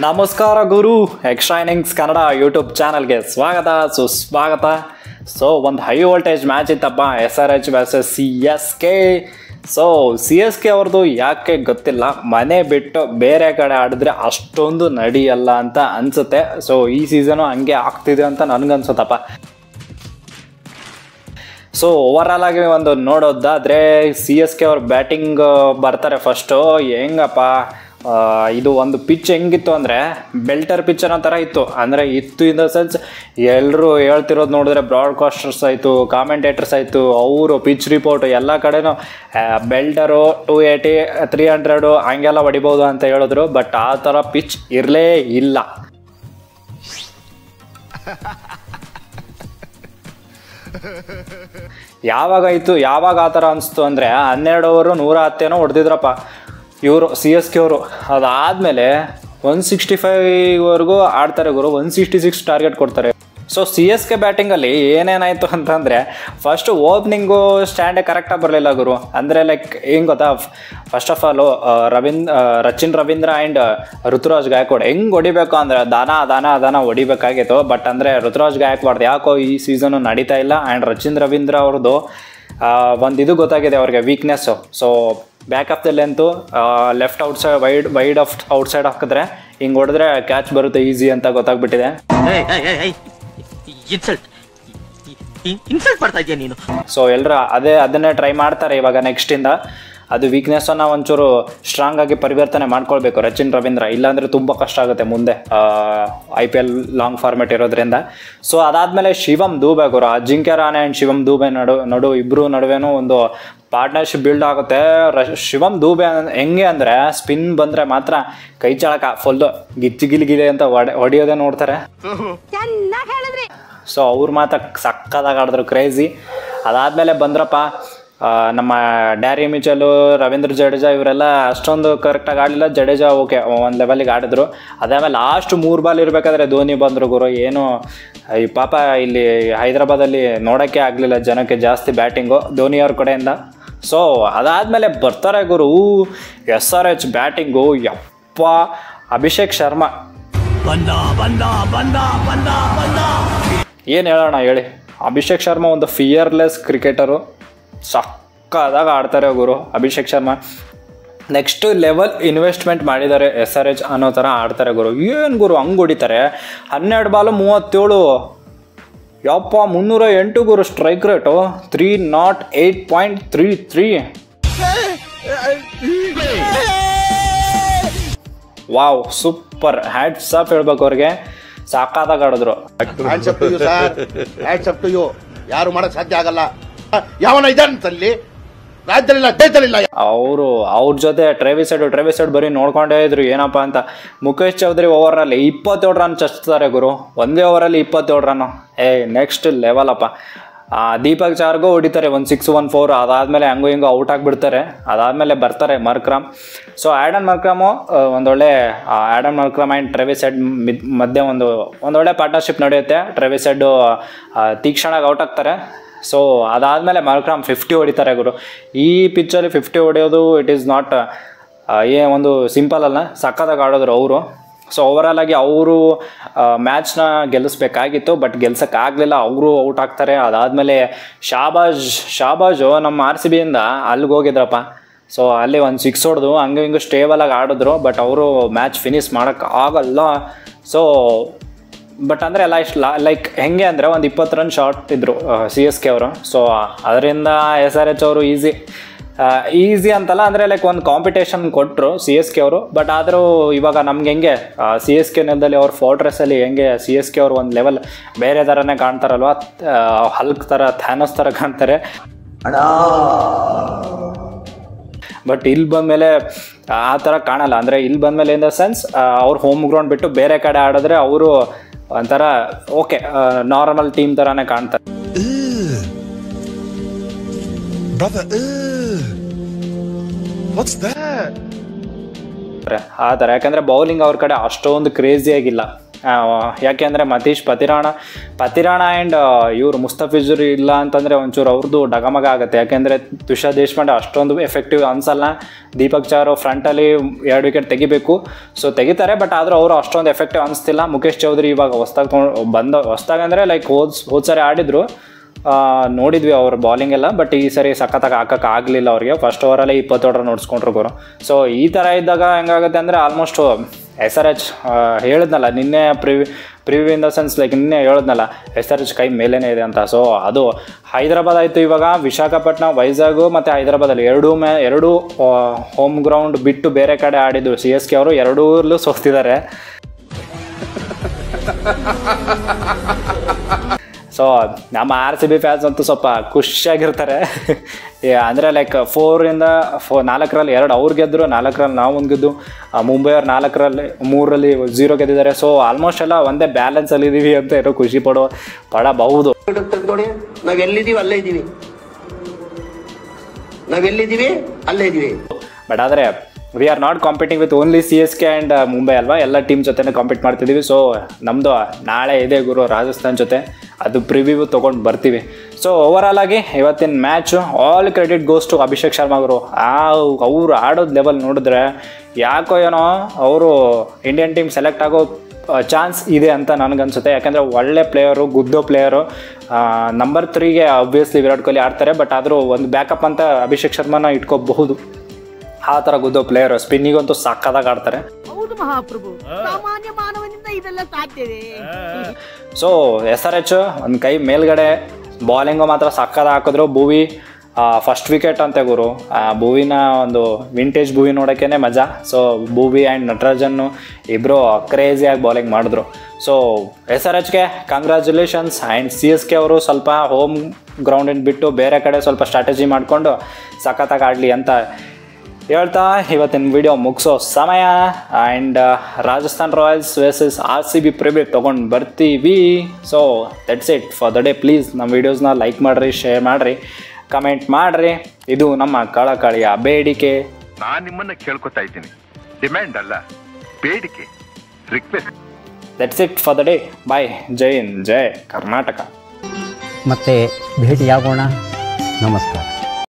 ನಮಸ್ಕಾರ ಗುರು extra innings Kannada YouTube ಚಾನಲ್ಗೆ ಸ್ವಾಗತ ಸುಸ್ವಾಗತ. ಸೊ ಒಂದು ಹೈ ವೋಲ್ಟೇಜ್ ಮ್ಯಾಚ್ ಇತ್ತಪ್ಪ, SRH versus CSK. So CSK ಅವ್ರದ್ದು ಯಾಕೆ ಗೊತ್ತಿಲ್ಲ, ಮನೆ ಬಿಟ್ಟು ಬೇರೆ ಕಡೆ ಆಡಿದ್ರೆ ಅಷ್ಟೊಂದು ನಡೆಯಲ್ಲ ಅಂತ ಅನಿಸುತ್ತೆ. ಸೊ ಈ ಸೀಸನು ಹಂಗೆ ಆಗ್ತಿದೆ ಅಂತ ನನಗನ್ಸುತ್ತಪ್ಪ. ಸೊ ಓವರಾಲ್ ಆಗಿ ಒಂದು ನೋಡೋದಾದರೆ CSK ಅವ್ರು ಬ್ಯಾಟಿಂಗ್ ಬರ್ತಾರೆ ಫಸ್ಟು. ಹೆಂಗಪ್ಪ ಇದು ಒಂದು ಪಿಚ್ ಹೆಂಗಿತ್ತು ಅಂದರೆ ಬೆಲ್ಟರ್ ಪಿಚ್ ಅನ್ನೋ ಥರ ಇತ್ತು. ಅಂದರೆ ಇತ್ತು ಇನ್ ದ ಸೆನ್ಸ್ ಎಲ್ಲರೂ ಹೇಳ್ತಿರೋದು ನೋಡಿದ್ರೆ ಬ್ರಾಡ್ಕಾಸ್ಟರ್ಸ್ ಆಯಿತು, ಕಾಮೆಂಟೇಟರ್ಸ್ ಆಯಿತು, ಅವರು ಪಿಚ್ ರಿಪೋರ್ಟ್ ಎಲ್ಲ ಕಡೆನೂ ಬೆಲ್ಟರು 280 300 ಹಂಗೆಲ್ಲ ಹೊಡಿಬೋದು ಅಂತ ಹೇಳಿದ್ರು. ಬಟ್ ಆ ಥರ ಪಿಚ್ ಇರಲೇ ಇಲ್ಲ. ಯಾವಾಗ ಆ ಥರ ಅನಿಸ್ತು ಅಂದರೆ 12 ಓವರು 110 ಹೊಡೆದಿದ್ರಪ್ಪ ಇವರು CSK ಅವರು. ಅದಾದಮೇಲೆ 165ವರೆಗೂ ಆಡ್ತಾರೆ ಗುರು, 166 ಟಾರ್ಗೆಟ್ ಕೊಡ್ತಾರೆ. ಸೊ CSK ಬ್ಯಾಟಿಂಗಲ್ಲಿ ಏನೇನಾಯಿತು ಅಂತಂದರೆ ಫಸ್ಟು ಓಪನಿಂಗು ಸ್ಟ್ಯಾಂಡೇ ಕರೆಕ್ಟಾಗಿ ಬರಲಿಲ್ಲ ಗುರು. ಅಂದರೆ ಲೈಕ್ ಹೆಂಗೆ ಗೊತ್ತಾ, first of all Rachin Ravindra and Ruturaj Gaikwad ಹೆಂಗೆ ಹೊಡಿಬೇಕು ಅಂದರೆ ದಾನ ಹೊಡಿಬೇಕಾಗಿತ್ತು. ಬಟ್ ಅಂದರೆ ಋತುರಾಜ್ ಗಾಯಕ್ವಾಡ್ ಯಾಕೋ ಈ ಸೀಸನು ನಡೀತಾ ಇಲ್ಲ. ಆ್ಯಂಡ್ ರಚಿನ್ ರವೀಂದ್ರ ಅವ್ರದ್ದು ಒಂದು ಇದು ಗೊತ್ತಾಗಿದೆ ಅವ್ರಿಗೆ, weakness. So back of the length left outside wide of outside ಹಾಕಿದ್ರೆ ಹಿಂಗೆ ಹೊಡೆದ್ರೆ ಕ್ಯಾಚ್ ಬರುತ್ತೆ ಈಸಿ ಅಂತ ಗೊತ್ತಾಗ್ಬಿಟ್ಟಿದೆ. ಸೊ ಎಲ್ಲರೂ ಅದನ್ನೇ ಟ್ರೈ ಮಾಡ್ತಾರೆ ಇವಾಗ ನೆಕ್ಸ್ಟಿಂದ. ಅದು ವೀಕ್ನೆಸ್ಸನ್ನು ಒಂಚೂರು ಸ್ಟ್ರಾಂಗ್ ಆಗಿ ಪರಿವರ್ತನೆ ಮಾಡ್ಕೊಳ್ಬೇಕು ರಚಿನ್ ರವೀಂದ್ರ, ಇಲ್ಲಾಂದರೆ ತುಂಬ ಕಷ್ಟ ಆಗುತ್ತೆ ಮುಂದೆ IPL ಲಾಂಗ್ ಫಾರ್ಮೆಟ್ ಇರೋದ್ರಿಂದ. ಸೊ ಅದಾದಮೇಲೆ ಶಿವಮ್ ದೂಬೆ ಗುರು, ಅಜಿಂಕ್ಯ ರಾಣೆ ಆ್ಯಂಡ್ ಶಿವಮ್ ದೂಬೆ ನಡು ಇಬ್ಬರು ನಡುವೆನೂ ಒಂದು ಪಾರ್ಟ್ನರ್ಶಿಪ್ ಬಿಲ್ಡ್ ಆಗುತ್ತೆ. ಶಿವಮ್ ದೂಬೆ ಹೆಂಗೆ ಅಂದರೆ ಸ್ಪಿನ್ ಬಂದರೆ ಮಾತ್ರ ಕೈ ಚಳಕ ಫುಲ್ಲು ಗಿಲಿ ಅಂತ ಹೊಡಿಯೋದೇ ನೋಡ್ತಾರೆ. ಸೊ ಅವ್ರು ಮಾತ್ರ ಸಕ್ಕದಾಗಿ ಆಡಿದ್ರು, ಕ್ರೇಜಿ. ಅದಾದಮೇಲೆ ಬಂದ್ರಪ್ಪ ನಮ್ಮ ಡ್ಯಾರಿ ಮಿಚಲು, ರವೀಂದ್ರ ಜಡೇಜಾ, ಇವರೆಲ್ಲ ಅಷ್ಟೊಂದು ಕರೆಕ್ಟಾಗಿ ಆಡಲಿಲ್ಲ. ಜಡೇಜಾ ಓಕೆ ಒಂದು ಲೆವೆಲಿಗೆ ಆಡಿದ್ರು. ಅದಾದಮೇಲೆ ಲಾಸ್ಟ್ 3 ಬಾಲ್ ಇರಬೇಕಾದ್ರೆ ಧೋನಿ ಬಂದರು ಗುರು. ಏನು ಈ ಪಾಪ ಇಲ್ಲಿ ಹೈದರಾಬಾದಲ್ಲಿ ನೋಡೋಕ್ಕೆ ಆಗಲಿಲ್ಲ ಜನಕ್ಕೆ ಜಾಸ್ತಿ ಬ್ಯಾಟಿಂಗು ಧೋನಿ ಅವ್ರ ಕಡೆಯಿಂದ. ಸೊ ಅದಾದಮೇಲೆ ಬರ್ತಾರೆ ಗುರು SRH ಬ್ಯಾಟಿಂಗು. ಯಪ್ಪ, ಅಭಿಷೇಕ್ ಶರ್ಮಾ ಏನು ಹೇಳೋಣ ಹೇಳಿ. ಅಭಿಷೇಕ್ ಶರ್ಮಾ ಒಂದು ಫಿಯರ್ಲೆಸ್ ಕ್ರಿಕೆಟರು, ಸಕ್ಕದಾಗ ಆಡ್ತಾರೆ ಗುರು Abhishek Sharma. Next level investment ಮಾಡಿದ್ದಾರೆ SRH ಅನ್ನೋ ಥರ ಆಡ್ತಾರೆ ಗುರು. ಏನು ಗುರು ಹಂಗೆ ಹೊಡಿತಾರೆ, 12 ಬಾಲು 37, ಯಪ್ಪ 308 ಗುರು strike rate, 308.33. Wow, super, hats off ಹೇಳ್ಬೇಕು ಅವ್ರಿಗೆ, ಸಾಕಾದಾಗ ಆಡಿದ್ರು. ಯಾರು ಮಾಡಕ್ ಸಾಧ್ಯ ಆಗಲ್ಲ, ಯಾವನ ಇದ್ದಾನಲ್ಲಿ ರಾಜ್ಯದಲ್ಲಿಲ್ಲ ದೇಶದಲ್ಲಿಲ್ಲ. ಅವ್ರ ಜೊತೆ ಟ್ರೇವಿಸ್ ಹೆಡ್ ಬರೀ ನೋಡ್ಕೊಂಡೇ ಇದ್ರು ಏನಪ್ಪ ಅಂತ. ಮುಖೇಶ್ ಚೌಧರಿ ಓವರಲ್ಲಿ 27 ರನ್ ಚಚ್ತಾರೆ ಗುರು, ಒಂದೇ ಓವರಲ್ಲಿ 27 ರನ್ನು. ನೆಕ್ಸ್ಟ್ ಲೆವೆಲ್ ಅಪ್ಪ. ದೀಪಕ್ ಚಾರ್ಗೂ ಹೊಡಿತಾರೆ 1 6 1 4. ಅದಾದಮೇಲೆ ಹಂಗೂ ಹಿಂಗೂ ಔಟ್ ಆಗಿಬಿಡ್ತಾರೆ. ಅದಾದಮೇಲೆ ಬರ್ತಾರೆ ಮರ್ಕ್ರಮ್. ಸೊ ಆ್ಯಡನ್ ಮರ್ಕ್ರಮು ಒಂದೊಳ್ಳೆ ಆ್ಯಡನ್ ಮರ್ಕ್ರಮ್ ಆ್ಯಂಡ್ ಟ್ರೇವಿಸ್ ಹೆಡ್ ಮಧ್ಯೆ ಒಂದೊಳ್ಳೆ ಪಾರ್ಟ್ನರ್ಶಿಪ್ ನಡೆಯುತ್ತೆ. ಟ್ರೇವಿಸ್ ಹೆಡ್ ತೀಕ್ಷಣಾಗಿ ಔಟ್ ಆಗ್ತಾರೆ. ಸೊ ಅದಾದಮೇಲೆ ಮರ್ಕ್ರಮ್ 50 ಹೊಡಿತಾರೆ ಗುರು. ಈ ಪಿಚ್ಚಲ್ಲಿ 50 ಹೊಡೆಯೋದು ಇಟ್ ಈಸ್ ನಾಟ್ ಒಂದು ಸಿಂಪಲ್ ಅಲ್ಲ, ಸಕ್ಕತ್ತಾಗಿ ಆಡೋದ್ರು ಅವರು. ಸೊ ಓವರಾಲ್ ಆಗಿ ಅವರು ಮ್ಯಾಚ್ನ ಗೆಲ್ಲಿಸ್ಬೇಕಾಗಿತ್ತು, ಬಟ್ ಗೆಲ್ಸೋಕ್ಕಾಗಲಿಲ್ಲ, ಅವರು ಔಟ್ ಆಗ್ತಾರೆ. ಅದಾದಮೇಲೆ ಶಾಬಾಜು ನಮ್ಮ RCBಯಿಂದ ಅಲ್ಲಿಗೆ ಹೋಗಿದ್ರಪ್ಪ. ಸೊ ಅಲ್ಲಿ ಒಂದು 6 ಹೊಡೆದು ಹಂಗೆ ಹಿಂಗೆ ಸ್ಟೇಬಲಾಗಿ ಆಡಿದ್ರು. ಬಟ್ ಅವರು ಮ್ಯಾಚ್ ಫಿನಿಶ್ ಮಾಡೋಕ್ಕಾಗಲ್ಲ. ಸೊ ಬಟ್ ಅಂದರೆ ಲೈಕ್ ಹೆಂಗೆ ಅಂದರೆ ಒಂದು 20 ರನ್ ಶಾರ್ಟ್ ಇದ್ದರು CSK ಅವರು. ಸೊ ಅದರಿಂದ SRH ಅವರು ಈಸಿ ಅಂತಲ್ಲ, ಅಂದರೆ ಲೈಕ್ ಒಂದು ಕಾಂಪಿಟೇಷನ್ ಕೊಟ್ಟರು CSK ಅವರು. ಬಟ್ ಆದರೂ ಇವಾಗ ನಮ್ಗೆ ಹೆಂಗೆ CSK ನೆಲದಲ್ಲಿ ಅವ್ರ ಫೋರ್ಟ್ರೆಸ್ಸಲ್ಲಿ ಹೆಂಗೆ CSK ಅವರು ಒಂದು ಲೆವೆಲ್ ಬೇರೆ ಥರನೇ ಕಾಣ್ತಾರಲ್ವ, ಹಲ್ಕ್ ಥರ, ಥ್ಯಾನೋಸ್ ಥರ ಕಾಣ್ತಾರೆ. ಬಟ್ ಇಲ್ಲಿ ಬಂದಮೇಲೆ ಆ ಥರ ಕಾಣಲ್ಲ. ಅಂದರೆ ಇಲ್ಲಿ ಬಂದಮೇಲೆ ಇನ್ ದ ಸೆನ್ಸ್ ಅವ್ರು ಹೋಮ್ ಗ್ರೌಂಡ್ ಬಿಟ್ಟು ಬೇರೆ ಕಡೆ ಆಡಿದ್ರೆ ಅವರು ಒಂಥರ ಓಕೆ ನಾರ್ಮಲ್ ಟೀಮ್ ಥರನೇ ಕಾಣ್ತಾರೆ. ಆ ಥರ, ಯಾಕಂದರೆ ಬೌಲಿಂಗ್ ಅವ್ರ ಕಡೆ ಅಷ್ಟೊಂದು ಕ್ರೇಜಿ ಆಗಿಲ್ಲ. ಯಾಕೆಂದರೆ ಮತೀಶ್ ಪತಿರಾಣ ಆ್ಯಂಡ್ ಇವರು ಮುಸ್ತಫಿಜುರ್ ಇಲ್ಲ ಅಂತಂದರೆ ಒಂಚೂರು ಅವ್ರದ್ದು ಡಗಮಗ ಆಗುತ್ತೆ. ಯಾಕೆಂದರೆ ತುಷಾರ್ ದೇಶಪಾಂಡೆ ಅಷ್ಟೊಂದು ಎಫೆಕ್ಟಿವ್ ಅನ್ಸಲ್ಲ. ದೀಪಕ್ ಚಾರು ಫ್ರಂಟಲ್ಲಿ 2 ವಿಕೆಟ್ ತೆಗಿಬೇಕು, ಸೊ ತೆಗಿತಾರೆ, ಬಟ್ ಆದರೂ ಅವರು ಅಷ್ಟೊಂದು ಎಫೆಕ್ಟಿವ್ ಅನಿಸ್ತಿಲ್ಲ. ಮುಖೇಶ್ ಚೌಧರಿ ಇವಾಗ ಹೊಸ್ದಾಗಿ ಅಂದರೆ ಲೈಕ್ ಹೋದ ಸರಿ ಆಡಿದ್ರು, ನೋಡಿದ್ವಿ ಅವ್ರ ಬಾಲಿಂಗ್ ಎಲ್ಲ, ಬಟ್ ಈ ಸರಿ ಸಖತ್ತಾಗಿ ಹಾಕೋಕ್ಕಾಗಲಿಲ್ಲ ಅವ್ರಿಗೆ. ಫಸ್ಟ್ ಓವರಲ್ಲೇ 27 ರನ್ ನೋಡಿಸ್ಕೊಂಡ್ರು ಗುರು. ಸೊ ಈ ಥರ ಇದ್ದಾಗ ಹೆಂಗಾಗುತ್ತೆ ಅಂದರೆ ಆಲ್ಮೋಸ್ಟ್ SRH ಹೇಳಿದ್ನಲ್ಲ ನಿನ್ನೆ preview in the sense like ನಿನ್ನೆ ಹೇಳಿದ್ನಲ್ಲ SRH ಕೈ ಮೇಲೇ ಇದೆ ಅಂತ. ಸೊ ಅದು ಹೈದರಾಬಾದ್ ಆಯಿತು, ಇವಾಗ ವಿಶಾಖಪಟ್ಟಣ, ವೈಜಾಗ್ ಮತ್ತು ಹೈದರಾಬಾದಲ್ಲಿ ಎರಡೂ ಹೋಮ್ ಗ್ರೌಂಡ್ ಬಿಟ್ಟು ಬೇರೆ ಕಡೆ ಆಡಿದ್ದು. CSK ಅವರು ಎರಡೂರಲ್ಲೂ ಸೋತಿದ್ದಾರೆ. ಸೊ ನಮ್ಮ RCB ಫ್ಯಾನ್ಸ್ ಅಂತೂ ಸ್ವಲ್ಪ ಖುಷಿಯಾಗಿರ್ತಾರೆ. ಅಂದರೆ ಲೈಕ್ 4ರಿಂದ 4ರಲ್ಲಿ 2 ಅವ್ರು ಗೆದ್ದರು, 4ರಲ್ಲಿ ನಾವು ಒಂದು ಗೆದ್ದು, ಮುಂಬೈ ಅವ್ರು 4ರಲ್ಲಿ 3ರಲ್ಲಿ 0 ಗೆದ್ದಿದ್ದಾರೆ. ಸೊ ಆಲ್ಮೋಸ್ಟ್ ಎಲ್ಲ ಒಂದೇ ಬ್ಯಾಲೆನ್ಸಲ್ಲಿ ಇದ್ದೀವಿ ಅಂತ ಏನೋ ಖುಷಿ ಪಡಬಹುದು. ನಾವೆಲ್ಲಿದ್ದೀವಿ ಅಲ್ಲೇ ಇದ್ದೀವಿ, ನಾವೆಲ್ಲಿದ್ದೀವಿ ಅಲ್ಲೇ ಇದ್ದೀವಿ. ಬಟ್ ಆದರೆ we are not competing with only CSK and Mumbai ಅಲ್ವಾ, ಎಲ್ಲ ಟೀಮ್ ಜೊತೆನೇ ಕಾಂಪೀಟ್ ಮಾಡ್ತಿದ್ದೀವಿ. ಸೊ ನಮ್ಮದು ನಾಳೆ ಇದೆ ಗುರು ರಾಜಸ್ಥಾನ್ ಜೊತೆ, ಅದು ಪ್ರಿವ್ಯೂ ತೊಗೊಂಡು ಬರ್ತೀವಿ. ಸೊ ಓವರಾಲ್ ಆಗಿ ಇವತ್ತಿನ match all credit goes to Abhishek Sharma ಗುರು. ಅವರು ಆಡೋದು ಲೆವೆಲ್ ನೋಡಿದ್ರೆ ಯಾಕೋ ಏನೋ ಅವರು ಇಂಡಿಯನ್ ಟೀಮ್ ಸೆಲೆಕ್ಟ್ ಆಗೋ ಚಾನ್ಸ್ ಇದೆ ಅಂತ ನನಗನ್ಸುತ್ತೆ. ಯಾಕೆಂದರೆ ಒಳ್ಳೆ ಪ್ಲೇಯರು, ಗುದ್ದೋ ಪ್ಲೇಯರು. ನಂಬರ್ 3ಗೆ ಆಬ್ವಿಯಸ್ಲಿ ವಿರಾಟ್ ಕೊಹ್ಲಿ ಆಡ್ತಾರೆ, ಬಟ್ ಆದರೂ ಒಂದು ಬ್ಯಾಕಪ್ ಅಂತ ಅಭಿಷೇಕ್ ಶರ್ಮಾನ ಇಟ್ಕೋಬಹುದು. ಆ ಥರ ಗುದ್ದೋ ಪ್ಲೇಯರ್, ಸ್ಪಿನ್ನಿಗಂತೂ ಸಕ್ಕತ್ತಾಗಿ ಆಡ್ತಾರೆ. ಹೌದು ಮಹಾಪ್ರಭು, ಸಾಮಾನ್ಯ ಮಾನವನಿಂದ ಇದೆಲ್ಲ ಸಾಧ್ಯವೇ? ಸೊ SRH ಒಂದು ಕೈ ಮೇಲ್ಗಡೆ, ಬಾಲಿಂಗು ಮಾತ್ರ ಸಕ್ಕತ್ತಾಗಿ ಹಾಕಿದ್ರು. ಭುವಿ ಫಸ್ಟ್ ವಿಕೆಟ್ ಅಂತೆ ಗುರು. ಭುವಿನ ಒಂದು ವಿಂಟೇಜ್ ಭುವಿ ನೋಡೋಕ್ಕೇ ಮಜಾ. ಸೊ ಭುವಿ ಆ್ಯಂಡ್ ನಟರಾಜನ್ನು ಇಬ್ಬರು ಕ್ರೇಜಿಯಾಗಿ ಬಾಲಿಂಗ್ ಮಾಡಿದ್ರು. ಸೊ SRHಗೆ ಕಂಗ್ರ್ಯಾಚುಲೇಷನ್ಸ್. ಆ್ಯಂಡ್ CSK ಅವರು ಸ್ವಲ್ಪ ಹೋಮ್ ಗ್ರೌಂಡಿನ ಬಿಟ್ಟು ಬೇರೆ ಕಡೆ ಸ್ವಲ್ಪ ಸ್ಟ್ರಾಟಜಿ ಮಾಡಿಕೊಂಡು ಸಖತ್ತಾಗಿ ಆಡಲಿ ಅಂತ ಹೇಳ್ತಾ ಇವತ್ತಿನ ವಿಡಿಯೋ ಮುಗಿಸೋ ಸಮಯ. And Rajasthan Royals versus RCB preview ತೊಗೊಂಡು ಬರ್ತೀವಿ. So that's it for the day. Please ನಮ್ಮ ವೀಡಿಯೋಸ್ನ ಲೈಕ್ ಮಾಡಿರಿ, ಶೇರ್ ಮಾಡಿರಿ, ಕಮೆಂಟ್ ಮಾಡಿರಿ. ಇದು ನಮ್ಮ ಕಳಕಳಿಯ ಬೇಡಿಕೆ. ನಾನು ನಿಮ್ಮನ್ನು ಕೇಳ್ಕೊತಾ ಇದ್ದೀನಿ, ಡಿಮ್ಯಾಂಡ್ ಅಲ್ಲ, ಬೇಡಿಕೆ, request. That's it for the day. Bye. ಜೈ ಹಿಂದ್, ಜೈ ಕರ್ನಾಟಕ. ಮತ್ತೆ ಭೇಟಿಯಾಗೋಣ. ನಮಸ್ಕಾರ.